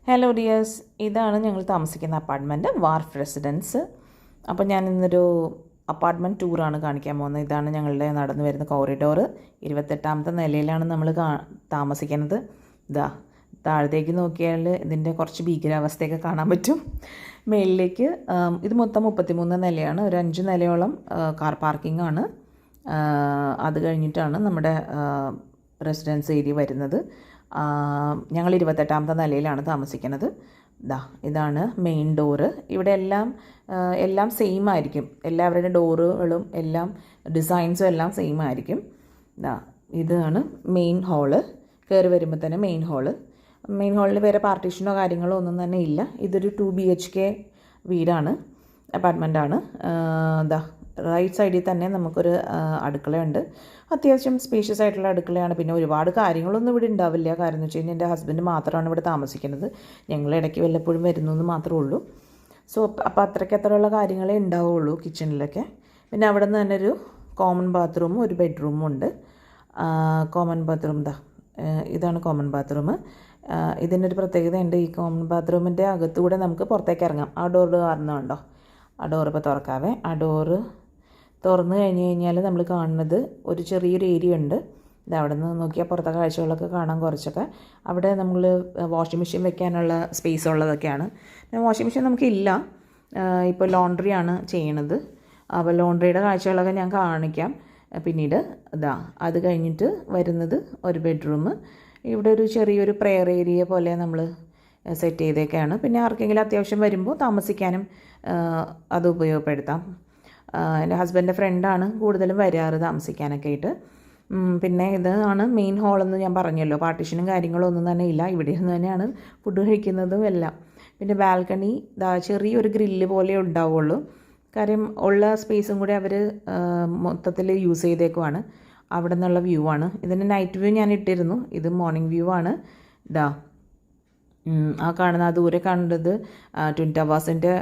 Hello dears, ഇതാണ് ഞങ്ങൾ താമസിക്കുന്ന അപ്പാർട്ട്മെൻറ്റ്, വാർഫ് റെസിഡൻസ്. അപ്പോൾ ഞാൻ ഇന്നൊരു അപ്പാർട്ട്മെൻറ്റ് ടൂറാണ് കാണിക്കാൻ പോകുന്നത്. ഇതാണ് ഞങ്ങളുടെ നടന്നു വരുന്ന കോറിഡോർ. 28ാമത്തെ നിലയിലാണ് നമ്മൾ താമസിക്കുന്നത്. ഇതാ താഴത്തേക്ക് നോക്കിയാൽ ഇതിൻ്റെ കുറച്ച് ഭീകരാവസ്ഥയൊക്കെ കാണാൻ പറ്റും. മേളിലേക്ക് ഇത് മൊത്തം 33 നിലയാണ്. ഒരു 5 നിലയോളം കാർ പാർക്കിംഗ് ആണ്. അത് കഴിഞ്ഞിട്ടാണ് നമ്മുടെ റെസിഡൻസ് ഏരിയ വരുന്നത്. ഞങ്ങൾ 28ാമത്തെ നിലയിലാണ് താമസിക്കുന്നത്. ഇതാണ് മെയിൻ ഡോറ്. ഇവിടെ എല്ലാം സെയിം ആയിരിക്കും. എല്ലാവരുടെ ഡോറുകളും എല്ലാം ഡിസൈൻസും എല്ലാം സെയിം ആയിരിക്കും. ഇതാണ് മെയിൻ ഹാള്. കയറി വരുമ്പോൾ തന്നെ മെയിൻ ഹാളിൽ വേറെ പാർട്ടീഷനോ കാര്യങ്ങളോ ഒന്നും തന്നെ ഇല്ല. ഇതൊരു 2 BHK വീടാണ്, അപ്പാർട്ട്മെൻറ്റാണ്. റൈറ്റ് സൈഡിൽ തന്നെ നമുക്കൊരു അടുക്കളയുണ്ട്. അത്യാവശ്യം സ്പേഷ്യസ് ആയിട്ടുള്ള അടുക്കളയാണ്. പിന്നെ ഒരുപാട് കാര്യങ്ങളൊന്നും ഇവിടെ ഉണ്ടാവില്ല. കാരണം എന്ന് വെച്ച് കഴിഞ്ഞാൽ എൻ്റെ ഹസ്ബൻഡ് മാത്രമാണ് ഇവിടെ താമസിക്കുന്നത്. ഞങ്ങൾ ഇടയ്ക്ക് വല്ലപ്പോഴും വരുന്നു എന്ന് മാത്രമേ ഉള്ളൂ. അപ്പോൾ അത്രയ്ക്കത്രയുള്ള കാര്യങ്ങളേ ഉണ്ടാവുള്ളൂ കിച്ചണിലൊക്കെ. പിന്നെ അവിടെ നിന്ന് തന്നെ ഒരു കോമൺ ബാത്റൂമും ഒരു ബെഡ്റൂമും ഉണ്ട്. കോമൺ ബാത്റൂം ഇതാണ് കോമൺ ബാത്റൂം. ഇതിനൊരു പ്രത്യേകതയുണ്ട്. ഈ കോമൺ ബാത്റൂമിൻ്റെ അകത്തുകൂടെ നമുക്ക് പുറത്തേക്ക് ഇറങ്ങാം. ആ ഡോർ കാണുന്നുണ്ടോ? ആ ഡോർ ഇപ്പോൾ തുറക്കാവേ. ആ ഡോറ് തുറന്നു കഴിഞ്ഞാൽ നമ്മൾ കാണുന്നത് ഒരു ചെറിയൊരു ഏരിയ ഉണ്ട്. അവിടെ നിന്ന് നോക്കിയാൽ പുറത്തെ കാഴ്ചകളൊക്കെ കാണാൻ കുറച്ചൊക്കെ. അവിടെ നമ്മൾ വാഷിംഗ് മെഷീൻ വെക്കാനുള്ള സ്പേസ് ഉള്ളതൊക്കെയാണ്. വാഷിംഗ് മെഷീൻ നമുക്കില്ല. ഇപ്പോൾ ലോണ്ട്രിയാണ് ചെയ്യണത്. അപ്പോൾ ലോണ്ട്രിയുടെ കാഴ്ചകളൊക്കെ ഞാൻ കാണിക്കാം പിന്നീട്. അത് കഴിഞ്ഞിട്ട് വരുന്നത് ഒരു ബെഡ്റൂം. ഇവിടെ ഒരു ചെറിയൊരു പ്രെയർ ഏരിയ പോലെ നമ്മൾ സെറ്റ് ചെയ്തേക്കാണ്. പിന്നെ ആർക്കെങ്കിലും അത്യാവശ്യം വരുമ്പോൾ താമസിക്കാനും അത് ഉപയോഗപ്പെടുത്താം. എൻ്റെ ഹസ്ബൻഡിൻ്റെ ഫ്രണ്ടാണ് കൂടുതലും വരാറ് താമസിക്കാനൊക്കെ ആയിട്ട്. പിന്നെ ഇതാണ് മെയിൻ ഹാളെന്ന് ഞാൻ പറഞ്ഞല്ലോ. പാർട്ടീഷനും കാര്യങ്ങളും ഒന്നും തന്നെ ഇല്ല. ഇവിടെ നിന്ന് തന്നെയാണ് ഫുഡ് കഴിക്കുന്നതും എല്ലാം. പിന്നെ ബാൽക്കണി ചെറിയൊരു ഗ്രില്ല് പോലെ ഉണ്ടാവുള്ളൂ. കാര്യം ഉള്ള സ്പേസും കൂടി അവർ മൊത്തത്തിൽ യൂസ് ചെയ്തേക്കുവാണ്. അവിടെ നിന്നുള്ള വ്യൂ ആണ്. ഇതിൻ്റെ നൈറ്റ് വ്യൂ ഞാൻ ഇട്ടിരുന്നു. ഇത് മോർണിംഗ് വ്യൂ ആണ്. ആ കാണുന്ന ദൂരെ കാണുന്നത് ട്വിൻ ടവേഴ്സിൻ്റെ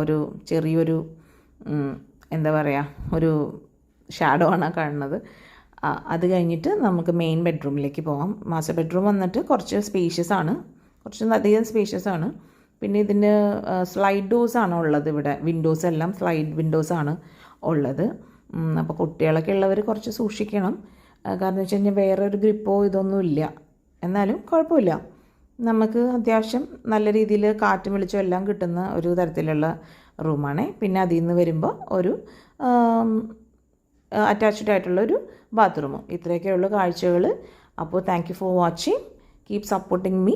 ഒരു ചെറിയൊരു എന്താ പറയുക, ഒരു ഷാഡോ ആണ് കാണുന്നത്. അത് കഴിഞ്ഞിട്ട് നമുക്ക് മെയിൻ ബെഡ്റൂമിലേക്ക് പോകാം. മാസ്റ്റർ ബെഡ്റൂം വന്നിട്ട് കുറച്ച് സ്പേഷ്യസ് ആണ്, കുറച്ചധികം സ്പേഷ്യസ് ആണ്. പിന്നെ ഇതിന് സ്ലൈഡ് ഡോഴ്സ് ആണ് ഉള്ളത്. ഇവിടെ വിൻഡോസ് എല്ലാം സ്ലൈഡ് വിൻഡോസ് ആണ് ഉള്ളത്. അപ്പോൾ കുട്ടികളൊക്കെ ഉള്ളവർ കുറച്ച് സൂക്ഷിക്കണം. കാരണം എന്ന് വെച്ച് കഴിഞ്ഞാൽ വേറെ ഒരു ഗ്രിപ്പോ ഇതൊന്നും ഇല്ല. എന്നാലും കുഴപ്പമില്ല. നമുക്ക് അത്യാവശ്യം നല്ല രീതിയിൽ കാറ്റും വെളിച്ചം എല്ലാം കിട്ടുന്ന ഒരു തരത്തിലുള്ള റൂമാണ്. പിന്നെ അതിൽ നിന്ന് വരുമ്പോൾ ഒരു അറ്റാച്ച്ഡ് ആയിട്ടുള്ളൊരു ബാത്റൂമും. ഇത്രയൊക്കെയുള്ള കാഴ്ചകൾ. അപ്പോൾ thank you for watching. Keep supporting me.